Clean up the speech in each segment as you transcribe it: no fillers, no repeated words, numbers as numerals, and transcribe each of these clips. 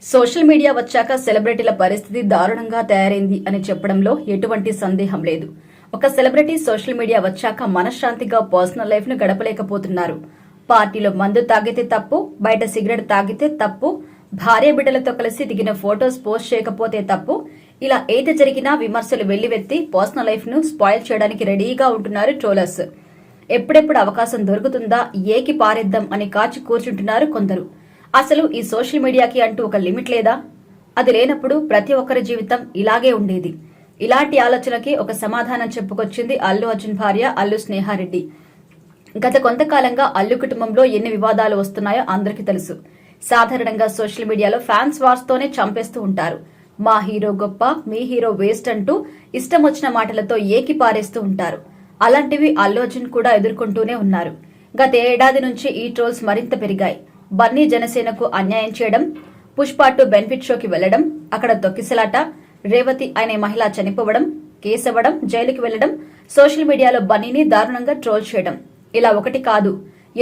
Social media వచ్చాక సెలబ్రిటీల పరిస్థితి దారుణంగా తయారైంది అని చెప్పడంలో ఎటువంటి సందేహం లేదు. ఒక సెలబ్రిటీ సోషల్ మీడియా వచ్చాక మనశ్శాంతిగా పర్సనల్ లైఫ్ ను గడపలేకపోతున్నారు. పార్టీలో మందు తాగితే తప్పు, బయట సిగరెట్ తాగితే తప్పు, భార్య బిడ్డలతో కలిసి దిగిన ఫొటోస్ పోస్ట్ చేయకపోతే తప్పు, ఇలా ఏది జరిగినా విమర్శలు వెల్లివెత్తి పర్సనల్ లైఫ్ ను స్పాయిల్ చేయడానికి రెడీగా ఉంటున్నారు ట్రోలర్స్. ఎప్పుడెప్పుడు అవకాశం దొరుకుతుందా ఏకి పారేద్దాం అని కాచి కూర్చుంటున్నారు కొందరు. అసలు ఈ సోషల్ మీడియాకి అంటూ ఒక లిమిట్ లేదా? అది లేనప్పుడు ప్రతి ఒక్కరి జీవితం ఇలాగే ఉండేది. ఇలాంటి ఆలోచనకి ఒక సమాధానం చెప్పుకొచ్చింది అల్లు అర్జున్ భార్య అల్లు స్నేహారెడ్డి. గత కొంతకాలంగా అల్లు కుటుంబంలో ఎన్ని వివాదాలు వస్తున్నాయో అందరికీ తెలుసు. సాధారణంగా సోషల్ మీడియాలో ఫ్యాన్స్ వార్స్ తోనే చంపేస్తూ ఉంటారు. మా హీరో గొప్ప, మీ హీరో వేస్ట్ అంటూ ఇష్టం వచ్చిన మాటలతో ఏకి పారేస్తూ ఉంటారు. అలాంటివి అల్లు అర్జున్ కూడా ఎదుర్కొంటూనే ఉన్నారు. గత ఏడాది నుంచి ఈ ట్రోల్స్ మరింత పెరిగాయి. బన్నీ జనసేనకు అన్యాయం చేయడం, పుష్ప 2 బెనిఫిట్ షోకి వెళ్లడం, అక్కడ తొక్కిసలాట, రేవతి అనే మహిళ చనిపోవడం, కేసవడం, జైలుకి వెళ్లడం, సోషల్ మీడియాలో బన్నీని దారుణంగా ట్రోల్ చేయడం, ఇలా ఒకటి కాదు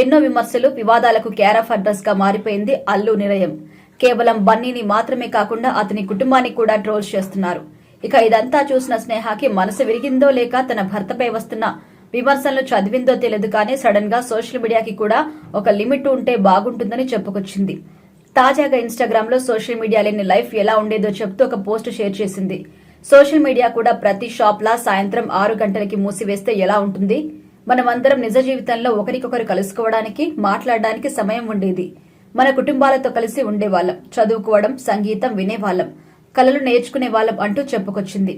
ఎన్నో విమర్శలు, వివాదాలకు కేర్ ఆఫ్ అడ్రస్ గా మారిపోయింది అల్లు నిలయం. కేవలం బన్నీని మాత్రమే కాకుండా అతని కుటుంబాన్ని కూడా ట్రోల్స్ చేస్తున్నారు. ఇక ఇదంతా చూసిన స్నేహకి మనసు విరిగిందో లేక తన భర్తపై వస్తున్న విమర్శలను చదివిందో తెలియదు కానీ సడన్ గా సోషల్ మీడియాకి కూడా ఒక లిమిట్ ఉంటే బాగుంటుందని చెప్పుకొచ్చింది. తాజాగా ఇన్స్టాగ్రామ్ లో సోషల్ మీడియా లేని లైఫ్ ఎలా ఉండేదో చెప్తూ ఒక పోస్ట్ షేర్ చేసింది. సోషల్ మీడియా కూడా ప్రతి షాప్ లా సాయంత్రం 6 గంటలకి మూసివేస్తే ఎలా ఉంటుంది? మనమందరం నిజ జీవితంలో ఒకరికొకరు కలుసుకోవడానికి, మాట్లాడడానికి సమయం ఉండేది. మన కుటుంబాలతో కలిసి ఉండేవాళ్లం, చదువుకోవడం, సంగీతం వినేవాళ్లం, కళలు నేర్చుకునే వాళ్ళం అంటూ చెప్పుకొచ్చింది.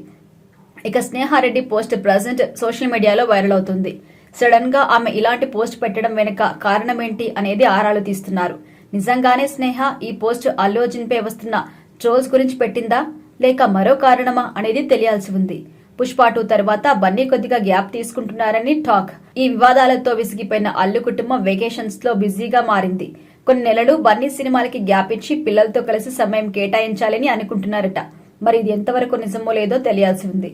ఇక స్నేహారెడ్డి పోస్ట్ ప్రజెంట్ సోషల్ మీడియాలో వైరల్ అవుతుంది. సడన్ గా ఆమె ఇలాంటి పోస్ట్ పెట్టడం వెనుక కారణమేంటి అనేది ఆరాలు తీస్తున్నారు. నిజంగానే స్నేహ ఈ పోస్ట్ అల్లు అర్జున్ పై వస్తున్న ట్రోల్స్ గురించి పెట్టిందా లేక మరో కారణమా అనేది తెలియాల్సి ఉంది. పుష్ప 2 తర్వాత బన్నీ కొద్దిగా గ్యాప్ తీసుకుంటున్నారని టాక్. ఈ వివాదాలతో విసిగిపోయిన అల్లు కుటుంబం వెకేషన్స్ లో బిజీగా మారింది. కొన్ని నెలలు బన్నీ సినిమాలకి గ్యాప్ ఇచ్చి పిల్లలతో కలిసి సమయం కేటాయించాలని అనుకుంటున్నారట. మరి ఇది ఎంతవరకు నిజమో లేదో తెలియాల్సి ఉంది.